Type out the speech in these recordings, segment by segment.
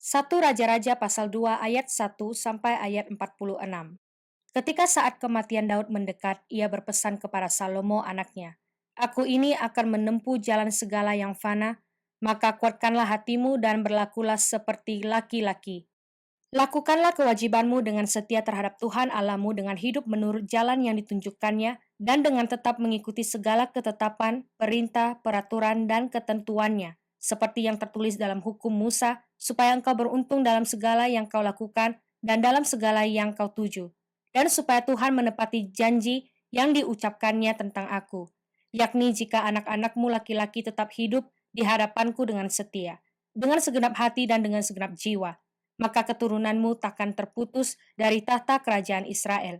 1 Raja-Raja pasal 2 ayat 1 sampai ayat 46. Ketika saat kematian Daud mendekat, ia berpesan kepada Salomo anaknya, "Aku ini akan menempuh jalan segala yang fana, maka kuatkanlah hatimu dan berlakulah seperti laki-laki. Lakukanlah kewajibanmu dengan setia terhadap Tuhan Allahmu dengan hidup menurut jalan yang ditunjukkannya dan dengan tetap mengikuti segala ketetapan, perintah, peraturan, dan ketentuannya, seperti yang tertulis dalam hukum Musa, supaya engkau beruntung dalam segala yang kau lakukan dan dalam segala yang kau tuju, dan supaya Tuhan menepati janji yang diucapkannya tentang aku, yakni jika anak-anakmu laki-laki tetap hidup di hadapanku dengan setia, dengan segenap hati dan dengan segenap jiwa, maka keturunanmu takkan terputus dari tahta kerajaan Israel.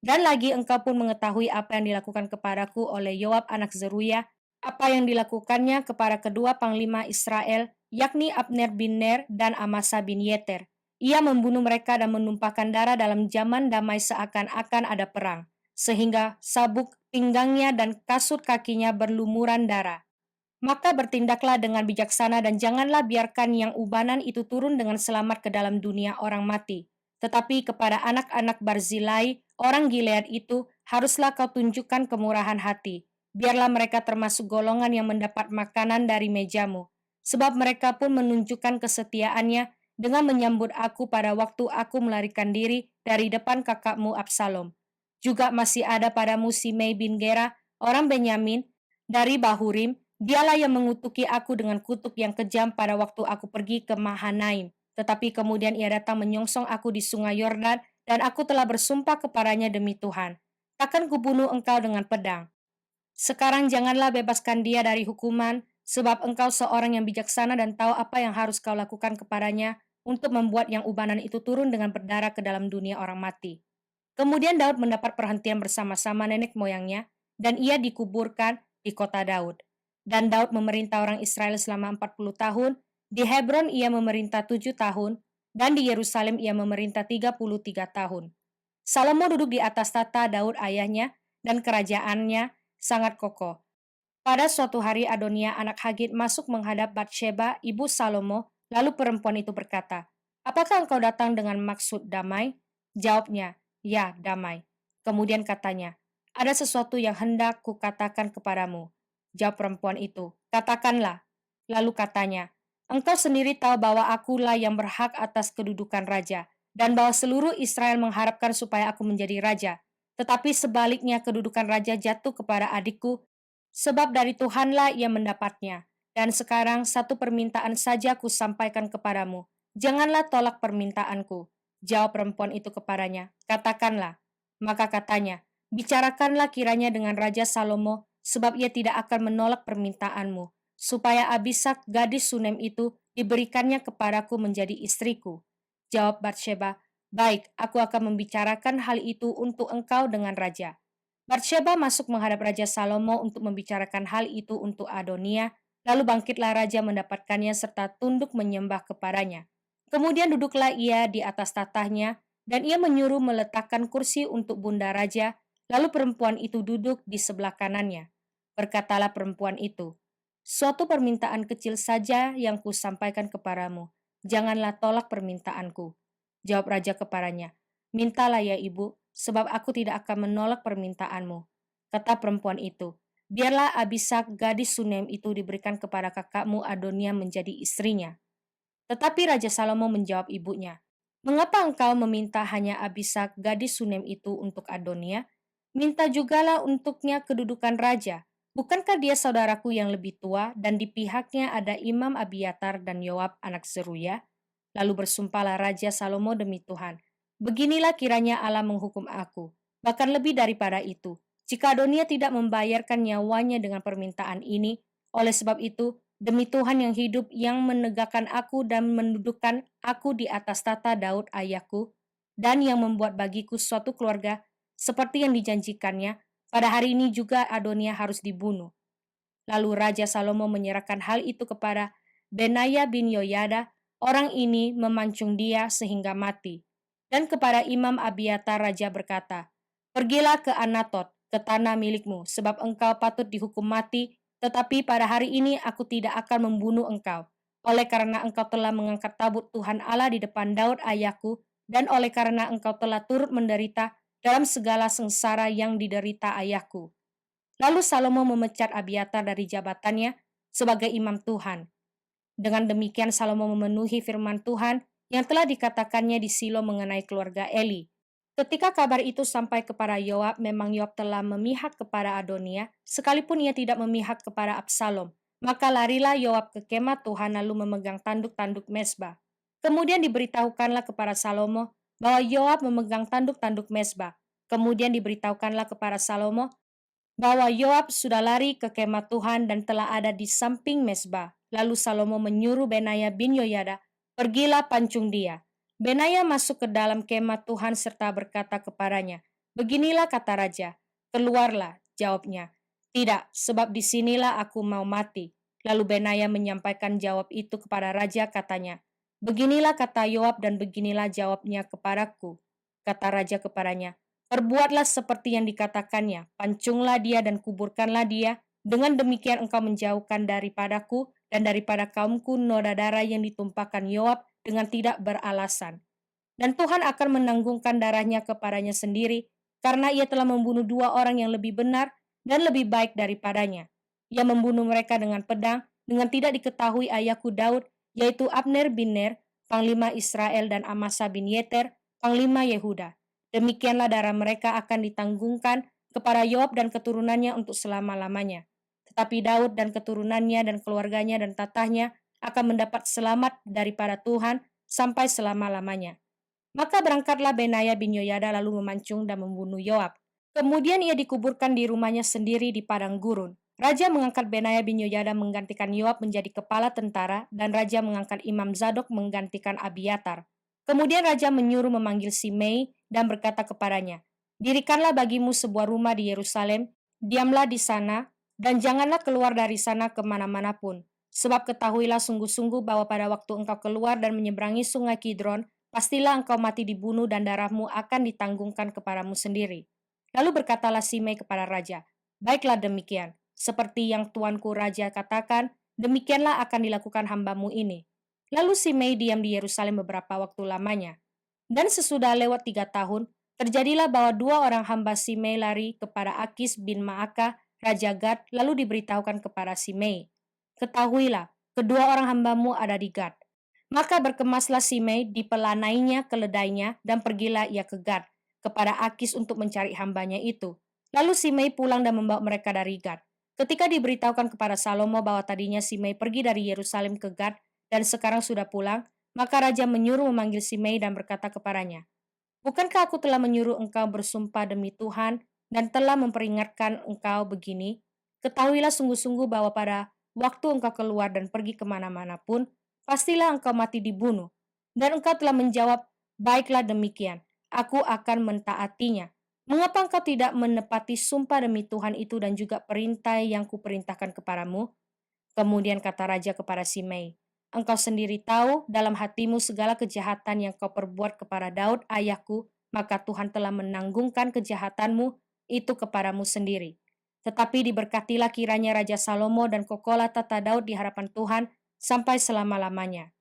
Dan lagi engkau pun mengetahui apa yang dilakukan kepadaku oleh Yoab anak Zeruya, apa yang dilakukannya kepada kedua panglima Israel, yakni Abner bin Ner dan Amasa bin Yeter. Ia membunuh mereka dan menumpahkan darah dalam zaman damai seakan-akan ada perang, sehingga sabuk pinggangnya dan kasut kakinya berlumuran darah. Maka bertindaklah dengan bijaksana dan janganlah biarkan yang ubanan itu turun dengan selamat ke dalam dunia orang mati. Tetapi kepada anak-anak Barzilai, orang Gilead itu, haruslah kau tunjukkan kemurahan hati. Biarlah mereka termasuk golongan yang mendapat makanan dari mejamu. Sebab mereka pun menunjukkan kesetiaannya dengan menyambut aku pada waktu aku melarikan diri dari depan kakakmu Absalom. Juga masih ada padamu Simei bin Gera, orang Benyamin, dari Bahurim. Dialah yang mengutuki aku dengan kutuk yang kejam pada waktu aku pergi ke Mahanaim. Tetapi kemudian ia datang menyongsong aku di sungai Yordan, dan aku telah bersumpah kepadanya demi Tuhan. Takkan kubunuh engkau dengan pedang. Sekarang janganlah bebaskan dia dari hukuman, sebab engkau seorang yang bijaksana dan tahu apa yang harus kau lakukan kepadanya untuk membuat yang ubanan itu turun dengan berdarah ke dalam dunia orang mati. Kemudian Daud mendapat perhentian bersama-sama nenek moyangnya, dan ia dikuburkan di kota Daud. Dan Daud memerintah orang Israel selama 40 tahun, di Hebron ia memerintah 7 tahun, dan di Yerusalem ia memerintah 33 tahun. Salomo duduk di atas tata Daud ayahnya, dan kerajaannya sangat kokoh. Pada suatu hari Adonia anak Hagit masuk menghadap Batsheba, ibu Salomo, lalu perempuan itu berkata, "Apakah engkau datang dengan maksud damai?" Jawabnya, "Ya, damai." Kemudian katanya, "Ada sesuatu yang hendak kukatakan kepadamu." Jawab perempuan itu, "Katakanlah." Lalu katanya, "Engkau sendiri tahu bahwa akulah yang berhak atas kedudukan raja, dan bahwa seluruh Israel mengharapkan supaya aku menjadi raja. Tetapi sebaliknya kedudukan raja jatuh kepada adikku, sebab dari Tuhanlah ia mendapatnya. Dan sekarang satu permintaan saja ku sampaikan kepadamu. Janganlah tolak permintaanku." Jawab perempuan itu kepadanya, "Katakanlah." Maka katanya, "Bicarakanlah kiranya dengan Raja Salomo, sebab ia tidak akan menolak permintaanmu, supaya Abisak gadis Sunem itu diberikannya kepadaku menjadi istriku." Jawab Batsheba, "Baik, aku akan membicarakan hal itu untuk engkau dengan raja." Batsheba masuk menghadap Raja Salomo untuk membicarakan hal itu untuk Adonia, lalu bangkitlah raja mendapatkannya serta tunduk menyembah kepadanya. Kemudian duduklah ia di atas tatahnya, dan ia menyuruh meletakkan kursi untuk bunda raja, lalu perempuan itu duduk di sebelah kanannya. Berkatalah perempuan itu, "Suatu permintaan kecil saja yang kusampaikan kepadamu, janganlah tolak permintaanku." Jawab raja kepadanya, "Mintalah ya ibu, sebab aku tidak akan menolak permintaanmu." Kata perempuan itu, "Biarlah Abisak gadis Sunem itu diberikan kepada kakakmu Adonia menjadi istrinya." Tetapi Raja Salomo menjawab ibunya, "Mengapa engkau meminta hanya Abisak gadis Sunem itu untuk Adonia? Minta jugalah untuknya kedudukan raja. Bukankah dia saudaraku yang lebih tua dan di pihaknya ada Imam Abiatar dan Yoab anak Zeruya?" Lalu bersumpahlah Raja Salomo demi Tuhan, "Beginilah kiranya Allah menghukum aku, bahkan lebih daripada itu, jika Adonia tidak membayarkan nyawanya dengan permintaan ini. Oleh sebab itu, demi Tuhan yang hidup yang menegakkan aku dan mendudukkan aku di atas tata Daud ayahku, dan yang membuat bagiku suatu keluarga seperti yang dijanjikannya, pada hari ini juga Adonia harus dibunuh." Lalu Raja Salomo menyerahkan hal itu kepada Benaya bin Yoyada, orang ini memancung dia sehingga mati. Dan kepada Imam Abiatar Raja berkata, "Pergilah ke Anatot, ke tanah milikmu, sebab engkau patut dihukum mati, tetapi pada hari ini aku tidak akan membunuh engkau." oleh karena engkau telah mengangkat tabut Tuhan Allah di depan Daud ayahku, dan oleh karena engkau telah turut menderita dalam segala sengsara yang diderita ayahku. Lalu Salomo memecat Abiatar dari jabatannya sebagai imam Tuhan. Dengan demikian Salomo memenuhi firman Tuhan yang telah dikatakannya di Silo mengenai keluarga Eli. Ketika kabar itu sampai kepada Yoab, memang Yoab telah memihak kepada Adonia, sekalipun ia tidak memihak kepada Absalom. Maka larilah Yoab ke kemah Tuhan lalu memegang tanduk-tanduk mesbah. Kemudian diberitahukanlah kepada Salomo bahwa Yoab memegang tanduk-tanduk mesbah. Kemudian diberitahukanlah kepada Salomo bahwa Yoab sudah lari ke kemah Tuhan dan telah ada di samping mesbah. Lalu Salomo menyuruh Benaya bin Yoyada, pergilah pancung dia. Benaya masuk ke dalam kemah Tuhan serta berkata kepadanya, beginilah kata raja, keluarlah, jawabnya. Tidak, sebab disinilah aku mau mati. Lalu Benaya menyampaikan jawab itu kepada raja, katanya, beginilah kata Yoab dan beginilah jawabnya kepadaku. Kata raja kepadanya, perbuatlah seperti yang dikatakannya, pancunglah dia dan kuburkanlah dia, dengan demikian engkau menjauhkan daripadaku dan daripada kaumku noda darah yang ditumpahkan Yoab dengan tidak beralasan. Dan Tuhan akan menanggungkan darahnya kepadanya sendiri, karena ia telah membunuh dua orang yang lebih benar dan lebih baik daripadanya. Ia membunuh mereka dengan pedang, dengan tidak diketahui ayahku Daud, yaitu Abner bin Ner, panglima Israel, dan Amasa bin Yeter, panglima Yehuda. Demikianlah darah mereka akan ditanggungkan kepada Yoab dan keturunannya untuk selama-lamanya. Tetapi Daud dan keturunannya dan keluarganya dan tatahnya akan mendapat selamat daripada Tuhan sampai selama-lamanya. Maka berangkatlah Benaya bin Yoyada lalu memancung dan membunuh Yoab. Kemudian ia dikuburkan di rumahnya sendiri di padang gurun. Raja mengangkat Benaya bin Yoyada menggantikan Yoab menjadi kepala tentara, dan raja mengangkat Imam Zadok menggantikan Abiatar. Kemudian raja menyuruh memanggil Simei dan berkata kepadanya, dirikanlah bagimu sebuah rumah di Yerusalem, diamlah di sana, dan janganlah keluar dari sana kemana-mana pun. Sebab ketahuilah sungguh-sungguh bahwa pada waktu engkau keluar dan menyeberangi sungai Kidron, pastilah engkau mati dibunuh dan darahmu akan ditanggungkan kepadamu sendiri. Lalu berkatalah Simei kepada raja, baiklah demikian, seperti yang tuanku raja katakan, demikianlah akan dilakukan hambamu ini. Lalu Simei diam di Yerusalem beberapa waktu lamanya. Dan sesudah lewat 3 tahun, terjadilah bahwa dua orang hamba Simei lari kepada Akis bin Maakah, Raja Gad, lalu diberitahukan kepada Simei, ketahuilah, kedua orang hambamu ada di Gad. Maka berkemaslah Simei, dipelanainya keledainya, dan pergilah ia ke Gad, kepada Akis untuk mencari hambanya itu. Lalu Simei pulang dan membawa mereka dari Gad. Ketika diberitahukan kepada Salomo bahwa tadinya Simei pergi dari Yerusalem ke Gad, dan sekarang sudah pulang, maka raja menyuruh memanggil Simei dan berkata kepadanya, bukankah aku telah menyuruh engkau bersumpah demi Tuhan, dan telah memperingatkan engkau begini? Ketahuilah sungguh-sungguh bahwa pada waktu engkau keluar dan pergi kemana-mana pun, pastilah engkau mati dibunuh. Dan engkau telah menjawab, baiklah demikian, aku akan mentaatinya. Mengapa engkau tidak menepati sumpah demi Tuhan itu dan juga perintah yang kuperintahkan kepadamu? Kemudian kata raja kepada Simei, engkau sendiri tahu dalam hatimu segala kejahatan yang kau perbuat kepada Daud ayahku, maka Tuhan telah menanggungkan kejahatanmu itu kepadamu sendiri. Tetapi diberkatilah kiranya Raja Salomo dan kokolah tata Daud di hadapan Tuhan sampai selama-lamanya.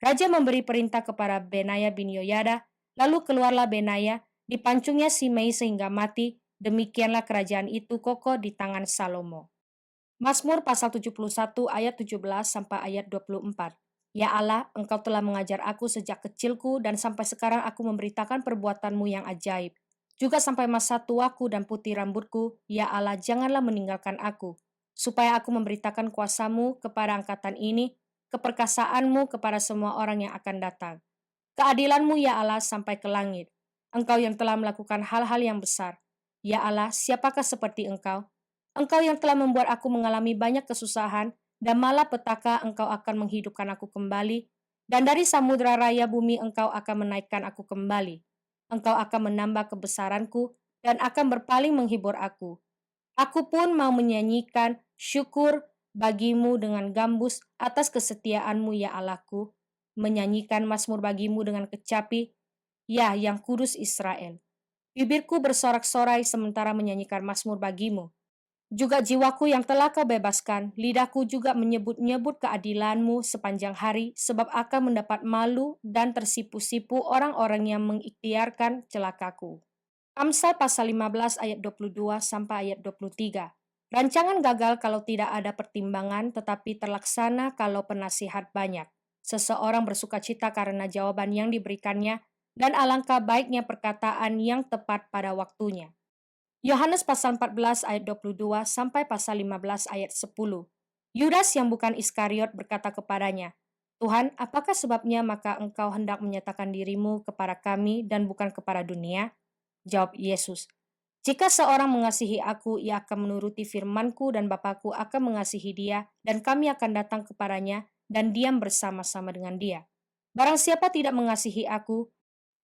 Raja memberi perintah kepada Benaya bin Yoyada, lalu keluarlah Benaya, dipancungnya Simei sehingga mati, demikianlah kerajaan itu kokoh di tangan Salomo. Mazmur pasal 71 ayat 17 sampai ayat 24. Ya Allah, engkau telah mengajar aku sejak kecilku dan sampai sekarang aku memberitakan perbuatanmu yang ajaib. Juga sampai masa tuaku dan putih rambutku, ya Allah janganlah meninggalkan aku. Supaya aku memberitakan kuasamu kepada angkatan ini, keperkasaanmu kepada semua orang yang akan datang. Keadilanmu ya Allah sampai ke langit. Engkau yang telah melakukan hal-hal yang besar. Ya Allah, siapakah seperti engkau? Engkau yang telah membuat aku mengalami banyak kesusahan, dan malah petaka engkau akan menghidupkan aku kembali, dan dari samudera raya bumi engkau akan menaikkan aku kembali. Engkau akan menambah kebesaranku, dan akan berpaling menghibur aku. Aku pun mau menyanyikan syukur bagimu dengan gambus atas kesetiaanmu ya Allahku, menyanyikan mazmur bagimu dengan kecapi, ya yang kudus Israel. Bibirku bersorak-sorai sementara menyanyikan mazmur bagimu. Juga jiwaku yang telah kau bebaskan, lidahku juga menyebut-nyebut keadilanmu sepanjang hari, sebab akan mendapat malu dan tersipu-sipu orang-orang yang mengikhtiarkan celakaku. Amsal pasal 15 ayat 22 sampai ayat 23. Rancangan gagal kalau tidak ada pertimbangan, tetapi terlaksana kalau penasihat banyak. Seseorang bersuka cita karena jawaban yang diberikannya, dan alangkah baiknya perkataan yang tepat pada waktunya. Yohanes pasal 14 ayat 22 sampai pasal 15 ayat 10. Yudas yang bukan Iskariot berkata kepadanya, Tuhan, apakah sebabnya maka engkau hendak menyatakan dirimu kepada kami dan bukan kepada dunia? Jawab Yesus, jika seorang mengasihi aku, ia akan menuruti firmanku dan Bapakku akan mengasihi dia dan kami akan datang kepadanya dan diam bersama-sama dengan dia. Barang siapa tidak mengasihi aku,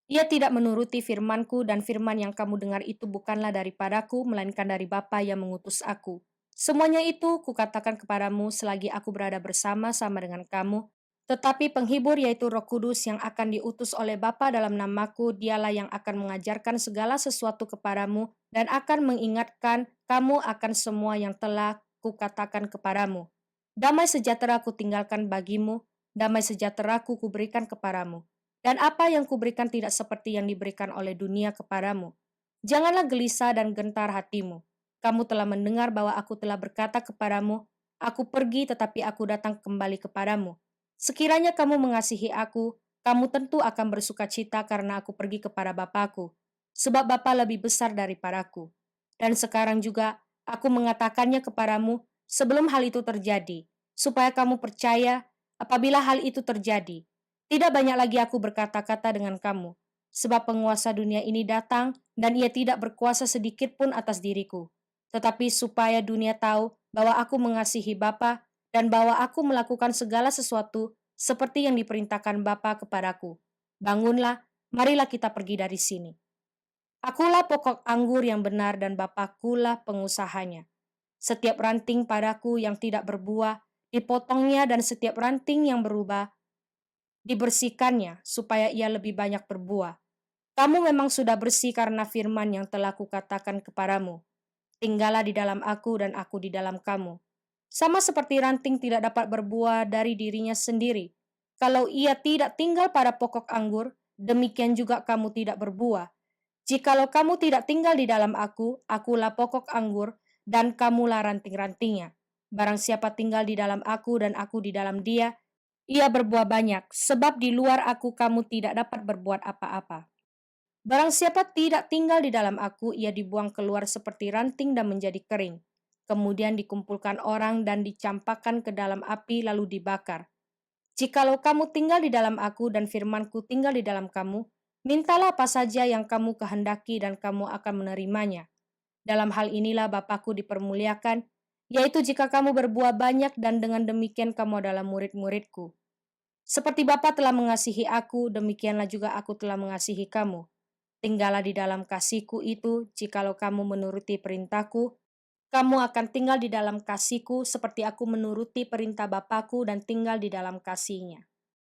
ia tidak menuruti firmanku dan firman yang kamu dengar itu bukanlah daripadaku, melainkan dari Bapa yang mengutus aku. Semuanya itu kukatakan kepadamu selagi aku berada bersama-sama dengan kamu, tetapi penghibur yaitu Roh Kudus yang akan diutus oleh Bapa dalam namaku, dialah yang akan mengajarkan segala sesuatu kepadamu dan akan mengingatkan kamu akan semua yang telah kukatakan kepadamu. Damai sejahtera ku tinggalkan bagimu, damai sejahtera ku kuberikan kepadamu. Dan apa yang kuberikan tidak seperti yang diberikan oleh dunia kepadamu. Janganlah gelisah dan gentar hatimu. Kamu telah mendengar bahwa aku telah berkata kepadamu, aku pergi tetapi aku datang kembali kepadamu. Sekiranya kamu mengasihi aku, kamu tentu akan bersuka cita karena aku pergi kepada Bapakku, sebab Bapa lebih besar daripadaku. Dan sekarang juga aku mengatakannya kepadamu sebelum hal itu terjadi, supaya kamu percaya apabila hal itu terjadi. Tidak banyak lagi aku berkata-kata dengan kamu, sebab penguasa dunia ini datang dan ia tidak berkuasa sedikit pun atas diriku. Tetapi supaya dunia tahu bahwa aku mengasihi Bapa dan bahwa aku melakukan segala sesuatu seperti yang diperintahkan Bapa kepadaku. Bangunlah, marilah kita pergi dari sini. Akulah pokok anggur yang benar dan Bapakulah pengusahanya. Setiap ranting padaku yang tidak berbuah, dipotongnya dan setiap ranting yang berubah, dibersihkannya supaya ia lebih banyak berbuah. Kamu memang sudah bersih karena firman yang telah kukatakan kepadamu. Tinggallah di dalam aku dan aku di dalam kamu. Sama seperti ranting tidak dapat berbuah dari dirinya sendiri. Kalau ia tidak tinggal pada pokok anggur, demikian juga kamu tidak berbuah. Jikalau kamu tidak tinggal di dalam aku, akulah pokok anggur, dan kamulah ranting-rantingnya. Barang siapa tinggal di dalam aku dan aku di dalam dia, ia berbuah banyak, sebab di luar aku kamu tidak dapat berbuat apa-apa. Barang siapa tidak tinggal di dalam aku, ia dibuang keluar seperti ranting dan menjadi kering. Kemudian dikumpulkan orang dan dicampakkan ke dalam api lalu dibakar. Jikalau kamu tinggal di dalam aku dan firmanku tinggal di dalam kamu, mintalah apa saja yang kamu kehendaki dan kamu akan menerimanya. Dalam hal inilah Bapakku dipermuliakan, yaitu jika kamu berbuah banyak dan dengan demikian kamu adalah murid-muridku. Seperti Bapa telah mengasihi aku, demikianlah juga aku telah mengasihi kamu. Tinggallah di dalam kasihku itu, jikalau kamu menuruti perintahku, kamu akan tinggal di dalam kasihku seperti aku menuruti perintah Bapakku dan tinggal di dalam kasihnya.